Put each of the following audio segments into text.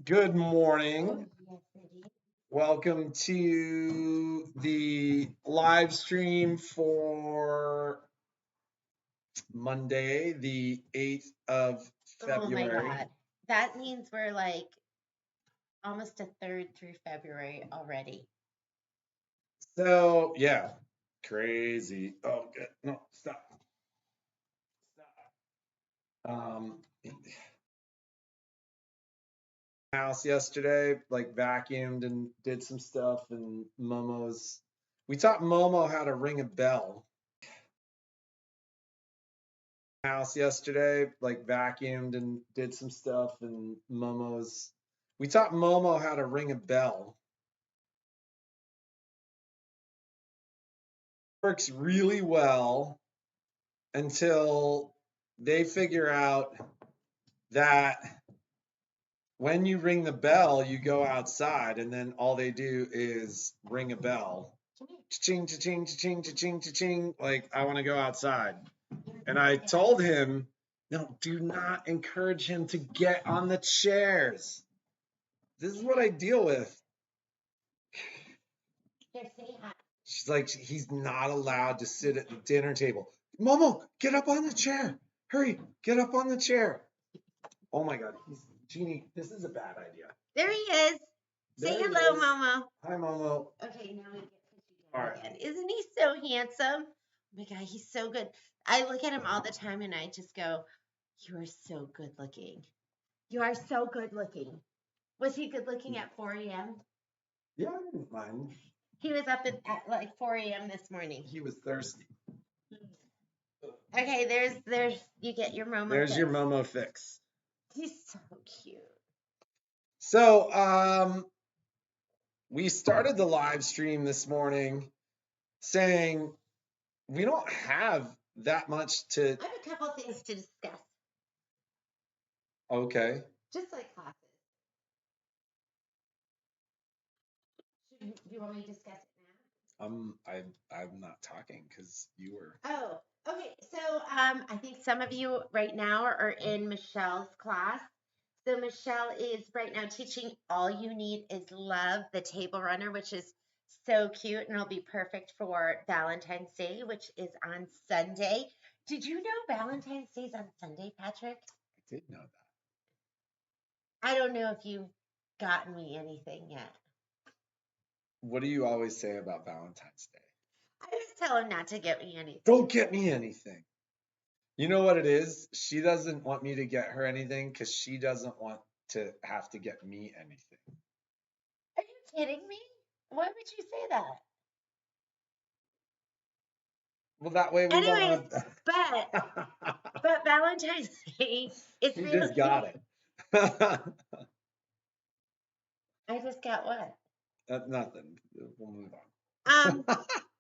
Good morning. Welcome to the live stream for Monday, the 8th of Oh my February. God. That means we're like almost a third through February already. So, yeah, crazy. Oh, good. No, stop. Stop. House yesterday, like vacuumed and did some stuff, and we taught Momo how to ring a bell. House yesterday, like vacuumed and did some stuff, and we taught Momo how to ring a bell. Works really well until they figure out that when you ring the bell, you go outside, and then all they do is ring a bell. Cha-ching, cha-ching, cha-ching, cha-ching, cha-ching. Like, I want to go outside. And I told him, no, do not encourage him to get on the chairs. This is what I deal with. She's like, he's not allowed to sit at the dinner table. Momo, get up on the chair. Hurry, get up on the chair. Oh my God, Jeannie, this is a bad idea. There he is. Say hello, Momo. Hi, Momo. Okay, now we get to All right. Again. Isn't he so handsome? Oh my God, he's so good. I look at him all the time and I just go, you are so good looking. You are so good looking. Was he good looking at 4 a.m.? Yeah, I didn't mind. He was up at like 4 a.m. this morning. He was thirsty. Okay, there's you get your Momo. There's your Momo fix. He's so cute. So, we started the live stream this morning saying we don't have that much to. I have a couple of things to discuss. Okay. Just like classes. Do you want me to discuss it now? I'm not talking because you were. Oh, okay. So I think some of you right now are in Michelle's class. So Michelle is right now teaching All You Need Is Love, the table runner, which is so cute and it'll be perfect for Valentine's Day, which is on Sunday. Did you know Valentine's Day is on Sunday, Patrick? I did know that. I don't know if you've gotten me anything yet. What do you always say about Valentine's Day? I just tell him not to get me anything. Don't get me anything. You know what it is? She doesn't want me to get her anything because she doesn't want to have to get me anything. Are you kidding me? Why would you say that? Well, that way we Anyways, don't but Valentine's Day is You really. just got it. I just got what? Nothing. We'll move on.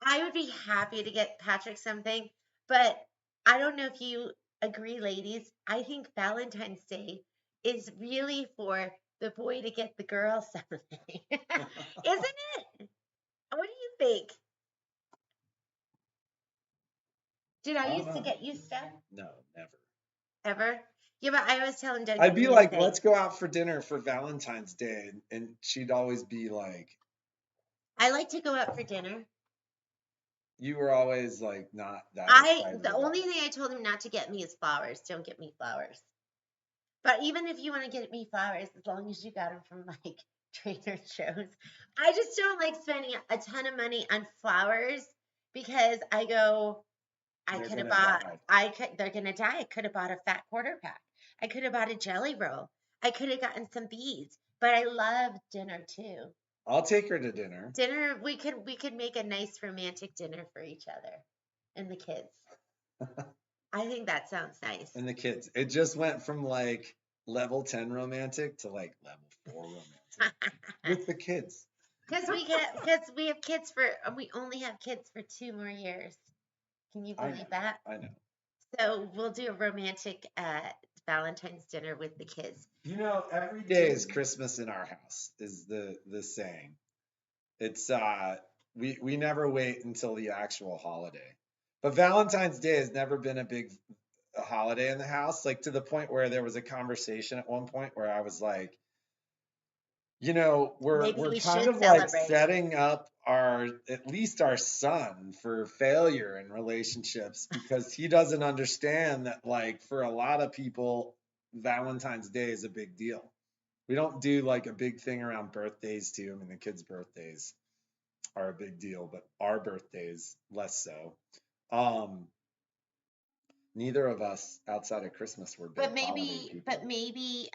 I would be happy to get Patrick something, but I don't know if you agree, ladies. I think Valentine's Day is really for the boy to get the girl something. Isn't it? What do you think? Did I used to get you stuff? No, never. Ever? Yeah, but I always tell him don't. I'd be like, let's go out for dinner for Valentine's Day, and she'd always be like, I like to go out for dinner. You were always like not that. The only thing I told him not to get me is flowers. Don't get me flowers. But even if you want to get me flowers, as long as you got them from like Trader Joe's, I just don't like spending a ton of money on flowers because I go, they're gonna die. I could have bought a fat quarter pack. I could have bought a jelly roll. I could have gotten some beads. But I love dinner too. I'll take her to dinner. Dinner, we could make a nice romantic dinner for each other and the kids. I think that sounds nice. And the kids. It just went from like level 10 romantic to like level 4 romantic with the kids. Because we only have kids for 2 more years. Can you believe that? I know. So we'll do a romantic Valentine's dinner with the kids. You know, every day is Christmas in our house is the saying. It's we never wait until the actual holiday. But Valentine's Day has never been a big a holiday in the house, like to the point where there was a conversation at one point where I was like, we're Maybe we're we kind should of like celebrate. setting up our at least our son for failure in relationships because he doesn't understand that like for a lot of people Valentine's Day is a big deal. We don't do like a big thing around birthdays too. I mean the kids' birthdays are a big deal, but our birthdays less so. Um Neither of us outside of Christmas were big holiday But people. maybe,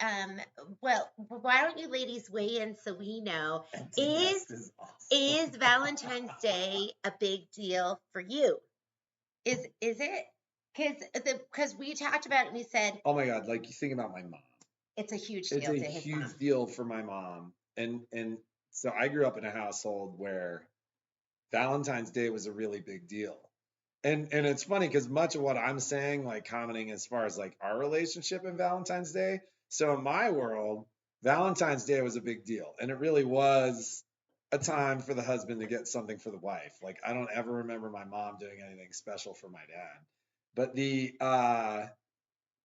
well, why don't you ladies weigh in so we know? Empty Is nest is awesome. is Valentine's Day a big deal for you? Is it? Because we talked about it and we said Oh my God, like you think about my mom. it's a huge It's deal a to his mom. huge deal for my mom. And so I grew up in a household where Valentine's Day was a really big deal. And it's funny because much of what I'm saying, like commenting as far as like our relationship and Valentine's Day. So in my world, Valentine's Day was a big deal. And it really was a time for the husband to get something for the wife. Like I don't ever remember my mom doing anything special for my dad. But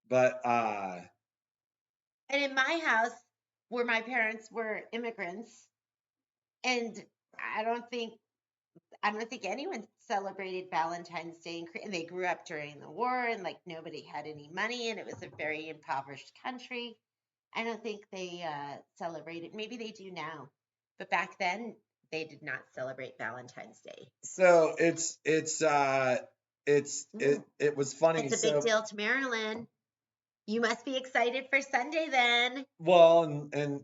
but And in my house, where my parents were immigrants, and I don't think I don't think anyone celebrated Valentine's Day, and they grew up during the war, and like nobody had any money, and it was a very impoverished country. I don't think they celebrated. Maybe they do now, but back then they did not celebrate Valentine's Day. so it was funny. It's a big So deal to Marilyn. You must be excited for Sunday then. well and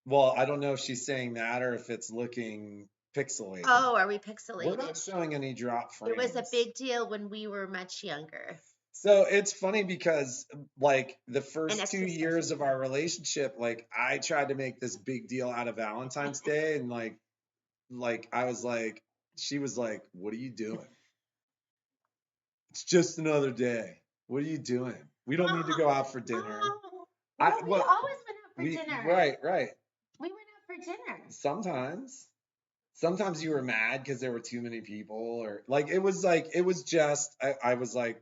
well, I don't know if she's saying that or if it's looking pixelated. Oh, are we We're not pixelated? showing any drop It was a frames. big deal when we were much younger. So it's funny because like the And first that's 2 years of our relationship, like I tried to make this big deal out of Valentine's Day and like I was like, she was like, "What are you doing? It's just another day. What are you doing? We don't need to go out for dinner." Oh, well, we Well, always went out for dinner. right. We went out for dinner. Sometimes you were mad because there were too many people or like it was just I was like,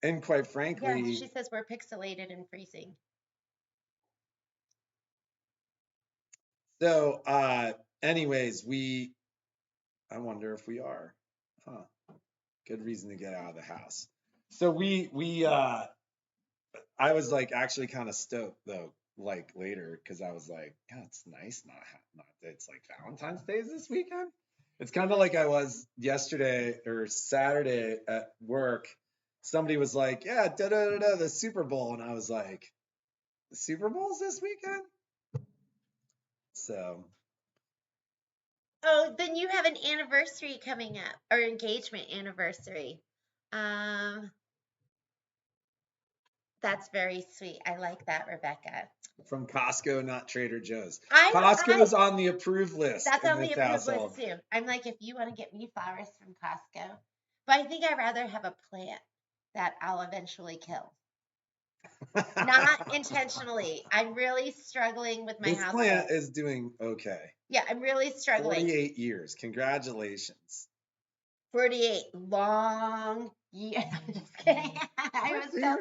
and quite Yeah, frankly, she says we're pixelated and freezing. so anyways, I wonder if we are. Huh. Good reason to get out of the house. So we I was like actually kind of stoked though, like later, because I was like, yeah, it's nice not it's like Valentine's Day is this weekend. It's kind of like I was yesterday or Saturday at work. Somebody was like, yeah, da da da da, the Super Bowl, and I was like, the Super Bowl's this weekend. So Oh, then you have an anniversary coming up, or engagement anniversary. Um, that's very sweet. I like that, Rebecca. from Costco, not Trader Joe's. I Costco's on the approved list That's in on the this approved household. list too. I'm like, if you want to get me flowers from Costco, but I think I'd rather have a plant that I'll eventually kill. Not intentionally. I'm really struggling with my This house plant plant. is doing okay. Yeah, I'm really struggling. 48 years. Congratulations. 48 long years. I'm just kidding. I was so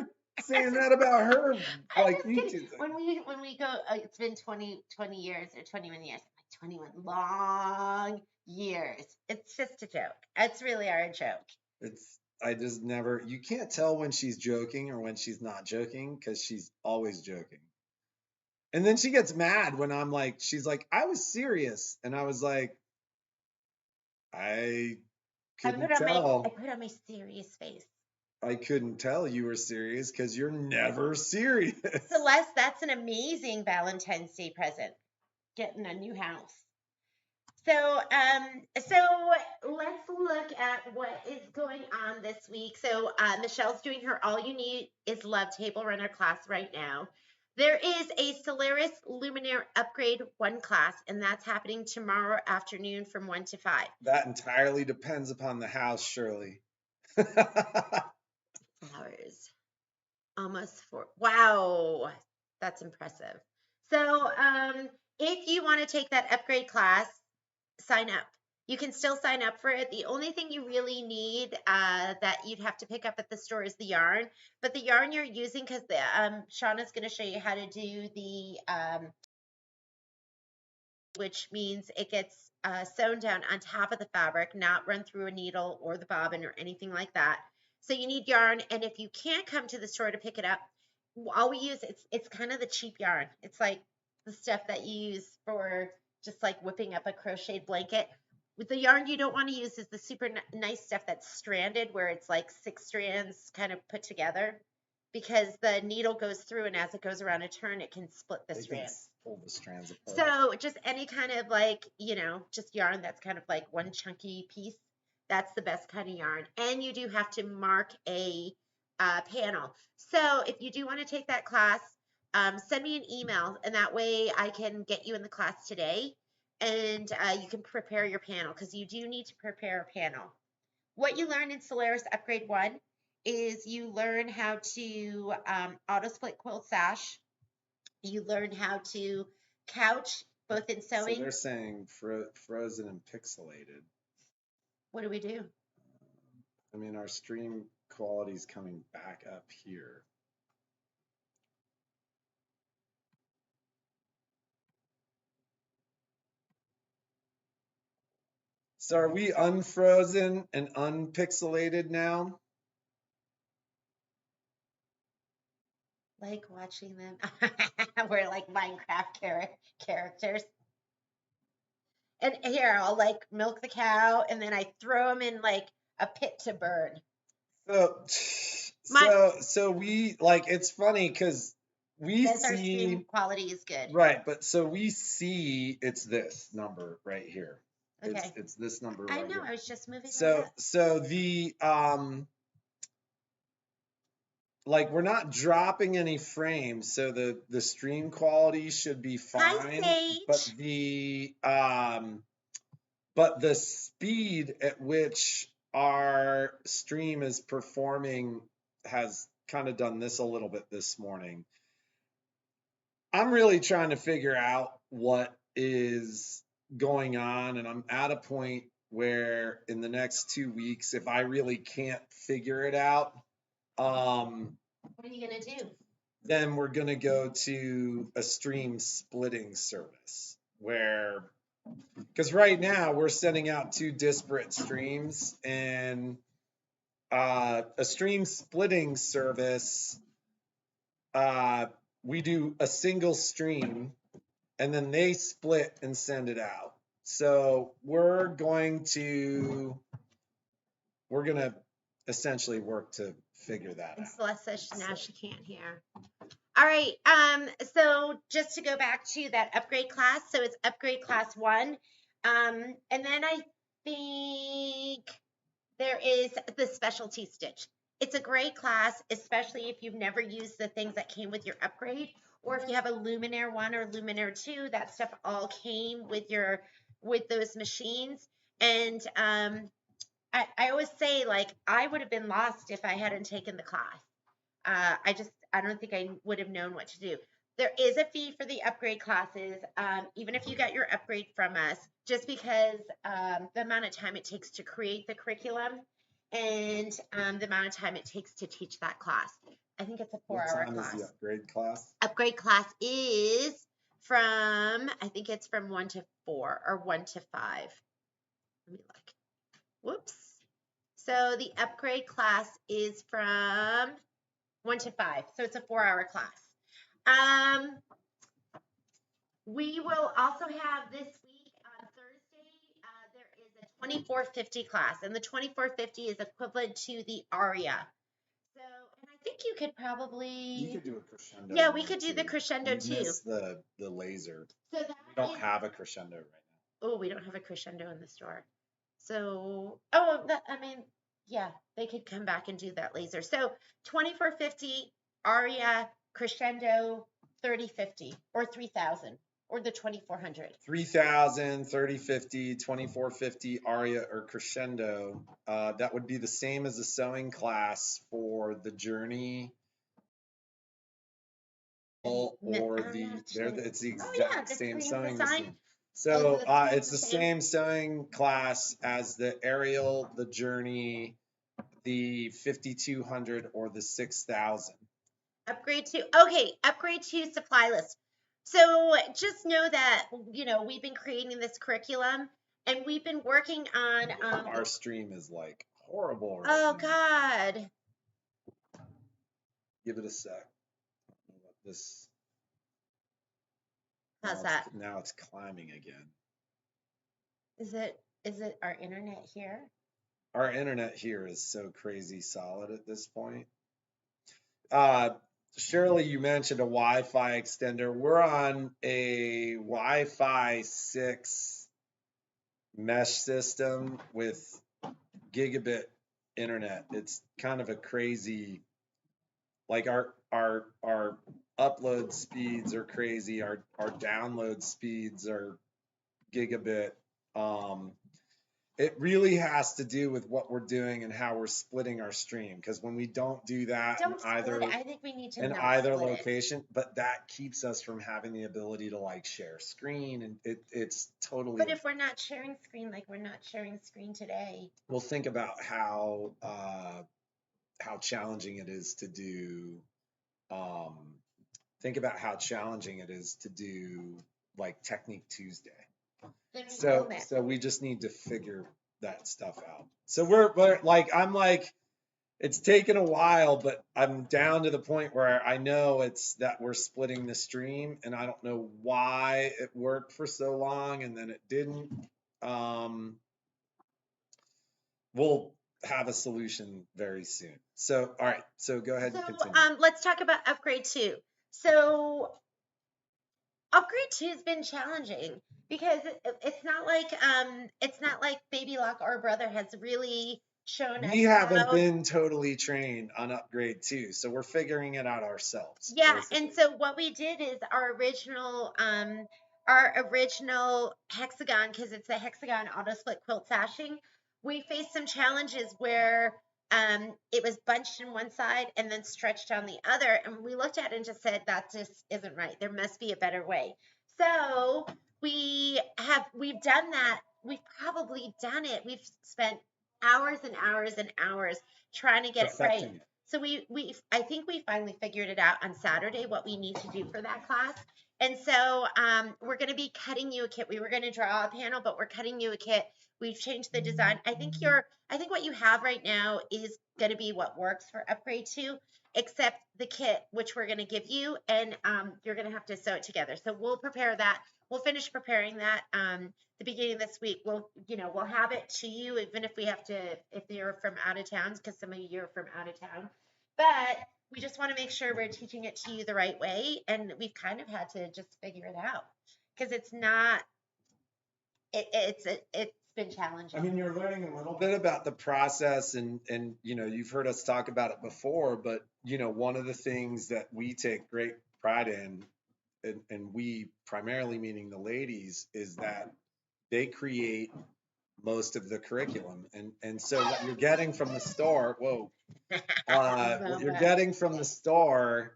saying that about her I'm like just you kidding. two. When we go, it's been 20 years or 21 years. I'm like 21 long years. It's just a joke. It's really our joke. It's I just never you can't tell when she's joking or when she's not joking because she's always joking. And then she gets mad when I'm like, she's like, I was serious. And I was like, I couldn't I tell. put on my serious face. I couldn't tell you were serious because you're never serious. Celeste, that's an amazing Valentine's Day present. Getting a new house. So let's look at what is going on this week. So Michelle's doing her All You Need Is Love table runner class right now. There is a Solaris Luminaire Upgrade 1 class, and that's happening tomorrow afternoon from 1 to 5. That entirely depends upon the house, Shirley. Hours. Almost 4. Wow, that's impressive. So if you want to take that upgrade class, sign up. You can still sign up for it. The only thing you really need that you'd have to pick up at the store is the yarn. But the yarn you're using, because Shauna's going to show you how to do the which means it gets sewn down on top of the fabric, not run through a needle or the bobbin or anything like that. So you need yarn, and if you can't come to the store to pick it up, all we use it's kind of the cheap yarn. It's like the stuff that you use for just like whipping up a crocheted blanket. With the yarn you don't want to use is the super nice stuff that's stranded, where it's like 6 strands kind of put together, because the needle goes through, and as it goes around a turn, it can split the strands. Pull the strands apart. So just any kind of like, just yarn that's kind of like one chunky piece. That's the best kind of yarn. And you do have to mark a panel. So if you do want to take that class, send me an email, and that way I can get you in the class today, and you can prepare your panel, because you do need to prepare a panel. What you learn in Solaris Upgrade 1 is you learn how to auto split quilt sash. You learn how to couch, both in sewing. So they're saying frozen and pixelated. What do we do? I mean, our stream quality is coming back up here. So are we unfrozen and unpixelated now? Like watching them. We're like Minecraft characters. And here, I'll like milk the cow, and then I throw them in like a pit to burn. So we like, it's funny because we see our stream quality is good. Right, but so we see it's this number right here. Okay. It's this number right I know, here. I was just moving. So the like, we're not dropping any frames, so the stream quality should be fine. Hi, Sage. But the speed at which our stream is performing has kind of done this a little bit this morning. I'm really trying to figure out what is going on, and I'm at a point where in the next 2 weeks, if I really can't figure it out, what are you gonna do? Then we're gonna go to a stream splitting service, where, because right now we're sending out 2 disparate streams, and a stream splitting service, we do a single stream and then they split and send it out. So we're gonna essentially work to figure that out. Celeste says now she can't hear. All right, so just to go back to that upgrade class, so it's upgrade class 1, and then I think there is the specialty stitch. It's a great class, especially if you've never used the things that came with your upgrade, or if you have a Luminaire 1 or Luminaire 2, that stuff all came with those machines. And I always say, like, I would have been lost if I hadn't taken the class. I don't think I would have known what to do. There is a fee for the upgrade classes, even if you got your upgrade from us, just because the amount of time it takes to create the curriculum and the amount of time it takes to teach that class. I think it's a 4-hour class. What time is the upgrade class? Upgrade class is from, I think it's from 1 to 4 or 1 to 5. Let me look. Whoops. So the upgrade class is from 1 to 5. So it's a 4-hour class. We will also have this week on Thursday, there is a 2450 class, and the 2450 is equivalent to the aria. So, and I think you could do a crescendo. Yeah, we could do the crescendo too. Miss the laser. So we don't have a crescendo right now. Oh, we don't have a crescendo in the store. So, yeah, they could come back and do that laser. So 2450, aria, crescendo, 3050, or 3000, or the 2400. 3000, 3050, 2450, aria, or crescendo. That would be the same as the sewing class for the journey. Or it's the exact same sewing machine. So the it's the same? same sewing class as the aerial, the journey, the 5200 or the 6000. Upgrade to, okay, upgrade to supply list. So just know that, we've been creating this curriculum and we've been working on, Our stream is like horrible right oh now. God, Give it a sec. This how's that? now it's climbing again. Is it our internet here? Our internet here is so crazy solid at this point. Shirley, you mentioned a Wi-Fi extender. We're on a Wi-Fi 6 mesh system with gigabit internet. It's kind of a crazy, like our upload speeds are crazy. Our download speeds are gigabit. It really has to do with what we're doing and how we're splitting our stream. Because when we don't do that Don't split it. I think we need to in not either split it. location, but that keeps us from having the ability to like share screen, and it's totally. But if we're not sharing screen, like we're not sharing screen today, Well, think about how challenging it is to do. Think about how challenging it is to do like Technique Tuesday. then we So film it. so we just need to figure that stuff out. So we're like, I'm like, it's taken a while, but I'm down to the point where I know it's that we're splitting the stream, and I don't know why it worked for so long and then it didn't. We'll have a solution very soon. So, all right. So go ahead and continue. Let's talk about upgrade 2. So upgrade 2 has been challenging because it's not like Baby Lock or Brother has really shown us. We haven't been totally trained on upgrade 2, so we're figuring it out ourselves. Yeah, basically. and so what we did is our original hexagon, because it's a hexagon auto split quilt sashing, we faced some challenges where it was bunched in one side and then stretched on the other, and we looked at it and just said that just isn't right. There must be a better way. So we've done that. We've probably done it. We've spent hours and hours and hours trying to get it right. So I think we finally figured it out on Saturday what we need to do for that class. And so we're going to be cutting you a kit. We were going to draw a panel, but we're cutting you a kit. We've changed the design. I think what you have right now is going to be what works for upgrade 2, except the kit, which we're going to give you, and you're going to have to sew it together. So we'll prepare that. We'll finish preparing that the beginning of this week. We'll have it to you, even if if you're from out of town, because some of you are from out of town. But we just want to make sure we're teaching it to you the right way, and we've kind of had to just figure it out because it's not. It's been challenging. I mean, you're learning a little bit about the process, and you've heard us talk about it before, but one of the things that we take great pride in, and we primarily meaning the ladies, is that they create most of the curriculum, and so what you're getting from the store, what you're getting from the store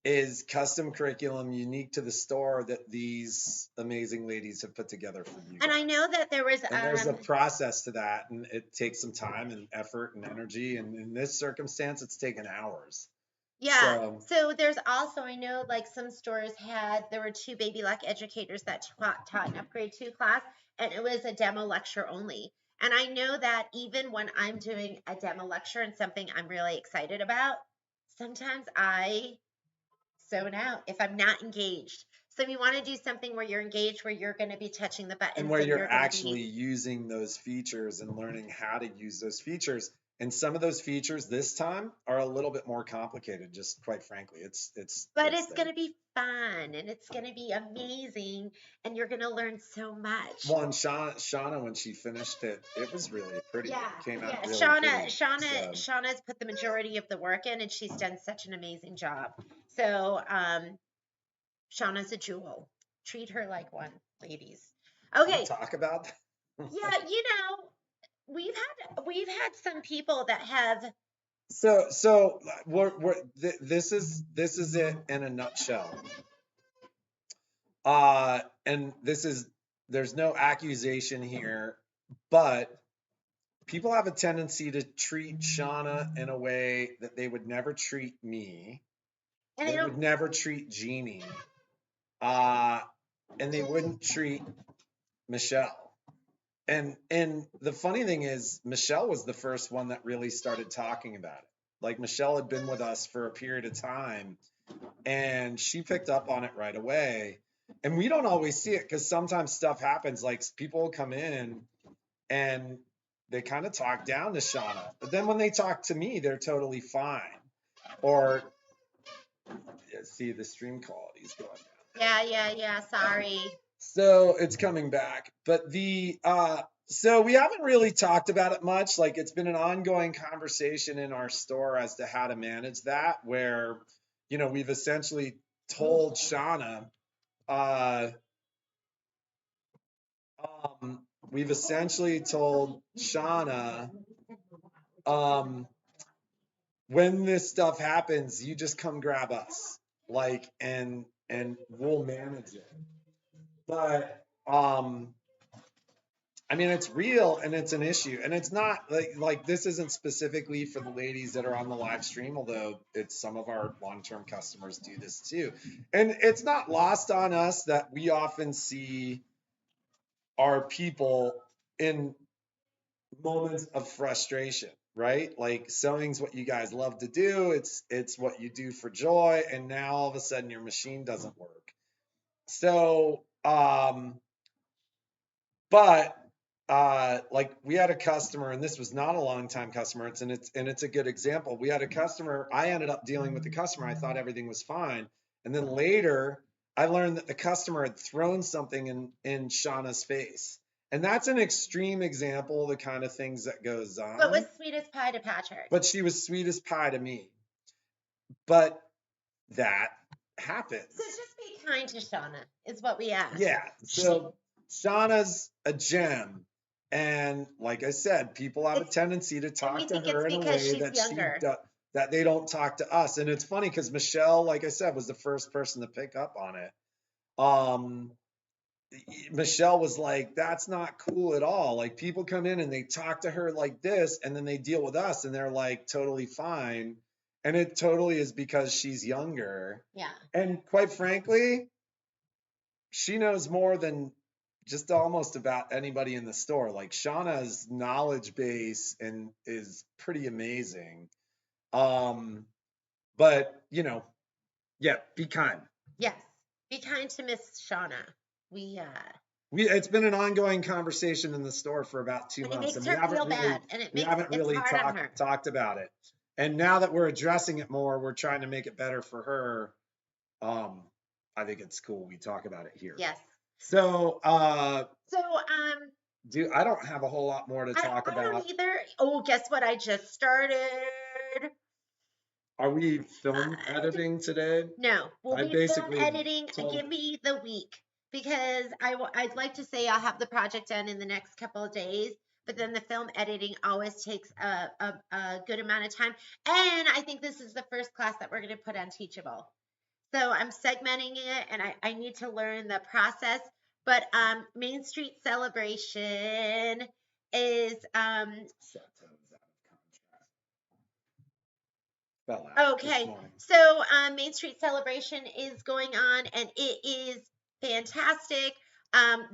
is custom curriculum unique to the store that these amazing ladies have put together for you. And I know that there's a process to that, and it takes some time and effort and energy, and in this circumstance it's taken hours. Yeah. So there's also, I know like some stores there were 2 Baby Lock educators that taught an upgrade 2 class, and it was a demo lecture only. And I know that even when I'm doing a demo lecture and something I'm really excited about, sometimes I zone out if I'm not engaged. So we want to do something where you're engaged, where you're going to be touching the buttons, and where you're actually using those features and learning how to use those features. And some of those features this time are a little bit more complicated, just quite frankly. But it's going to be fun, and it's going to be amazing, and you're going to learn so much. Well, and Shauna, when she finished it, it was really pretty. Yeah, it came out really Shauna's put the majority of the work in, and she's done such an amazing job. So, Shauna's a jewel. Treat her like one, ladies. Okay. Talk about that. Yeah, we've had some people that have. So this is it in a nutshell. And this is there's no accusation here, but people have a tendency to treat Shauna in a way that they would never treat me. And They would never treat Jeannie. And they wouldn't treat Michelle. And the funny thing is, Michelle was the first one that really started talking about it. Like, Michelle had been with us for a period of time, and she picked up on it right away. And we don't always see it because sometimes stuff happens. Like, people will come in and they kind of talk down to Shauna, but then when they talk to me, they're totally fine. Or see, the stream quality is going down. Yeah. Sorry. So it's coming back. But so we haven't really talked about it much. Like, it's been an ongoing conversation in our store as to how to manage that, where, we've essentially told Shauna, uh, we've essentially told Shauna, when this stuff happens, you just come grab us, like, and we'll manage it. But I mean, it's real and it's an issue, and it's not like this isn't specifically for the ladies that are on the live stream, although it's some of our long-term customers do this too. And it's not lost on us that we often see our people in moments of frustration, right? Like, sewing's what you guys love to do. It's what you do for joy, and now all of a sudden your machine doesn't work. So, but like, we had a customer, and this was not a long time customer. It's a good example. We had a customer. I ended up dealing with the customer. I thought everything was fine, and then later I learned that the customer had thrown something in Shauna's face, and that's an extreme example of the kind of things that goes on. But was sweet as pie to Patrick. But she was sweet as pie to me. But that happens. So just be kind to Shauna is what we ask. Yeah. So Shauna's a gem. And like I said, people have a tendency to talk to her in a way that they don't talk to us. And it's funny because Michelle, like I said, was the first person to pick up on it. Michelle was like, that's not cool at all. Like, people come in and they talk to her like this, and then they deal with us and they're like totally fine. And it totally is because she's younger. Yeah. And quite frankly, she knows more than just almost about anybody in the store. Like, Shauna's knowledge base and is pretty amazing. But yeah, be kind. Yes. Be kind to Miss Shauna. It's been an ongoing conversation in the store for about 2 months, and we haven't really talked about it. And now that we're addressing it more, we're trying to make it better for her. I think it's cool we talk about it here. Yes. So I don't have a whole lot more to talk about. I don't either. Oh, guess what? I just started. Are we film editing today? No, we'll be film editing. Give me the week, because I'd like to say I'll have the project done in the next couple of days, but then the film editing always takes a good amount of time. And I think this is the first class that we're going to put on Teachable. So I'm segmenting it, and I need to learn the process. But Main Street Celebration is okay. So Main Street Celebration is going on, and it is fantastic.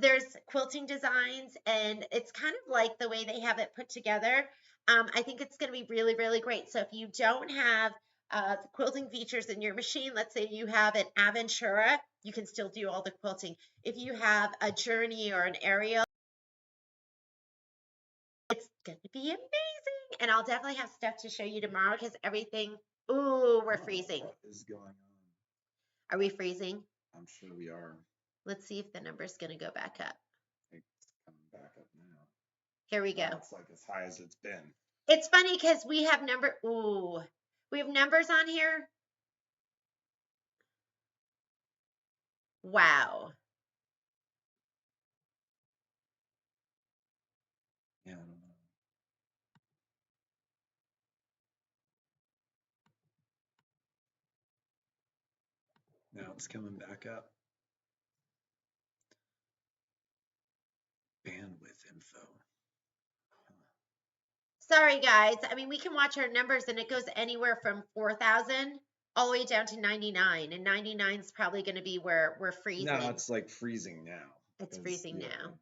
There's quilting designs, and it's kind of like the way they have it put together. I think it's going to be really, really great. So if you don't have the quilting features in your machine, let's say you have an Aventura, you can still do all the quilting. If you have a Journey or an Ariel, it's going to be amazing. And I'll definitely have stuff to show you tomorrow, because everything. Ooh, we're freezing. What is going on? Are we freezing? I'm sure we are. Let's see if the number's going to go back up. It's coming back up now. Here we go. It's like as high as it's been. It's funny because we have we have numbers on here. Wow. Yeah, I don't know. Now it's coming back up. info. Sorry, guys. I mean, we can watch our numbers, and it goes anywhere from 4,000 all the way down to 99, and 99 is probably going to be where we're freezing. No, it's like freezing now. It's freezing now.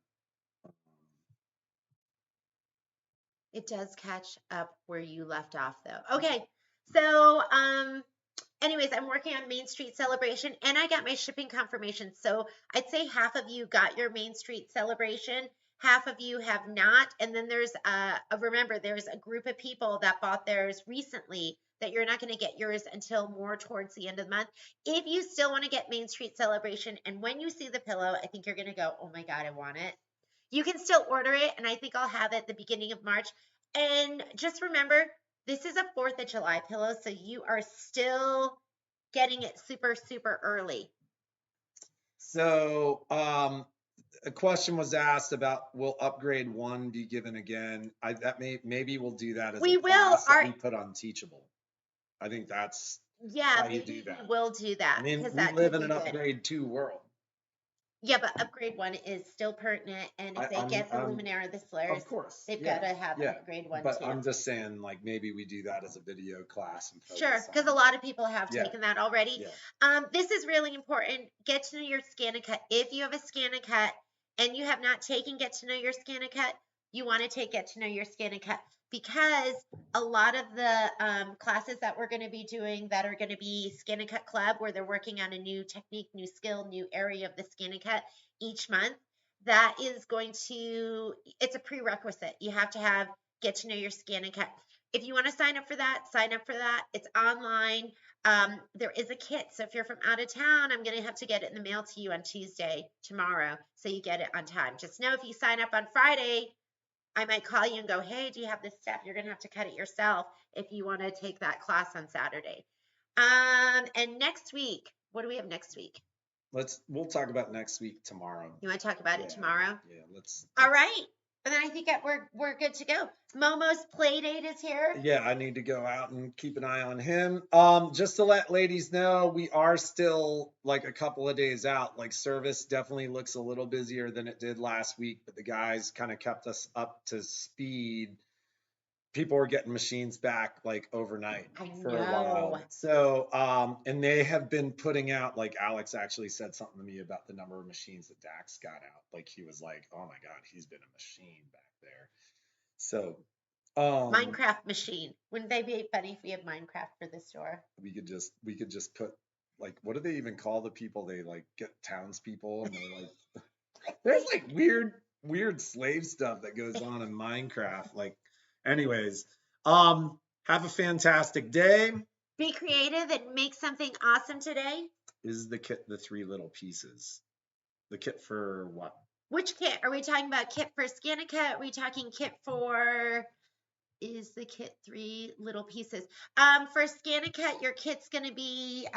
It does catch up where you left off, though. Okay, so anyways, I'm working on Main Street Celebration, and I got my shipping confirmation. So I'd say half of you got your Main Street Celebration, half of you have not. And then there's remember, there's a group of people that bought theirs recently that you're not going to get yours until more towards the end of the month. If you still want to get Main Street Celebration, and when you see the pillow, I think you're going to go, oh my God, I want it. You can still order it, and I think I'll have it the beginning of March. And just remember, this is a 4th of July pillow, so you are still getting it super, super early. So a question was asked about, will upgrade 1 be given again? Maybe we'll do that as a class that we put on Teachable. I think that's how you do that. We'll do that. I mean, we live in an upgrade 2 world. Yeah, but upgrade 1 is still pertinent, and if they get the Luminaire, the Solaris, of course, they've got to have upgrade 1 but too. I'm just saying, like, maybe we do that as a video class. And sure, because a lot of people have taken that already. This is really important. Get to know your Scan and Cut. If you have a Scan and Cut and you have not taken Get to Know Your Scan and Cut, you want to take Get to Know Your Scan and Cut, because a lot of the classes that we're going to be doing that are going to be Scan and Cut Club, where they're working on a new technique, new skill, new area of the Scan and Cut each month, that is going to, it's a prerequisite. You have to have Get to Know Your Scan and Cut. If you want to sign up for that, sign up for that. It's online. There is a kit. So if you're from out of town, I'm going to have to get it in the mail to you on Tuesday, tomorrow, so you get it on time. Just know if you sign up on Friday, I might call you and go, hey, do you have this stuff? You're going to have to cut it yourself if you want to take that class on Saturday. And next week, what do we have next week? We'll talk about next week tomorrow. You want to talk about it tomorrow? Yeah, let's. All right. And then I think that we're good to go. Momo's play date is here. Yeah, I need to go out and keep an eye on him. Just to let ladies know, we are still like a couple of days out. Like, service definitely looks a little busier than it did last week, but the guys kind of kept us up to speed. People were getting machines back like overnight for a while. So, and they have been putting out, like, Alex actually said something to me about the number of machines that Dax got out. Like, he was like, oh my God, he's been a machine back there. So, Minecraft machine. Wouldn't they be funny if we had Minecraft for the store? We could just put, like, what do they even call the people? They like get townspeople, and they're like, there's like weird slave stuff that goes on in Minecraft. Like, anyways, have a fantastic day. Be creative and make something awesome today. Is the kit the 3 little pieces? The kit for what? Which kit? Are we talking about kit for Scan and Cut? Are we talking kit for, is the kit 3 little pieces? For Scan and Cut, your kit's going to be,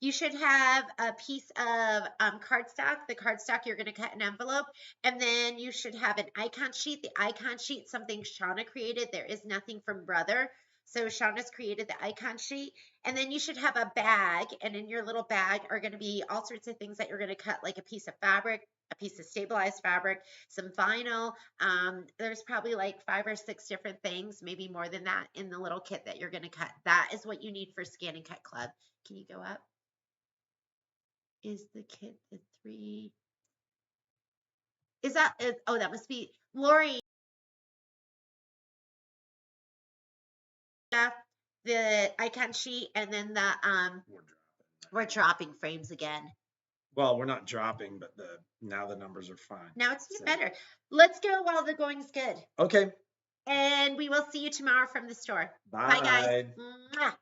you should have a piece of cardstock. The cardstock, you're going to cut an envelope, and then you should have an icon sheet. The icon sheet, something Shauna created. There is nothing from Brother. So Shauna's created the icon sheet, and then you should have a bag, and in your little bag are going to be all sorts of things that you're going to cut, like a piece of fabric, a piece of stabilized fabric, some vinyl. There's probably like 5 or 6 different things, maybe more than that, in the little kit that you're going to cut. That is what you need for Scan and Cut Club. Can you go up? Is the kit the 3? Is that, oh, that must be Lori. The icon sheet, and then the we're dropping frames again. Well, we're not dropping, but now the numbers are fine. Now it's better. Let's go while the going's good. Okay. And we will see you tomorrow from the store. Bye. Bye, guys. Mwah.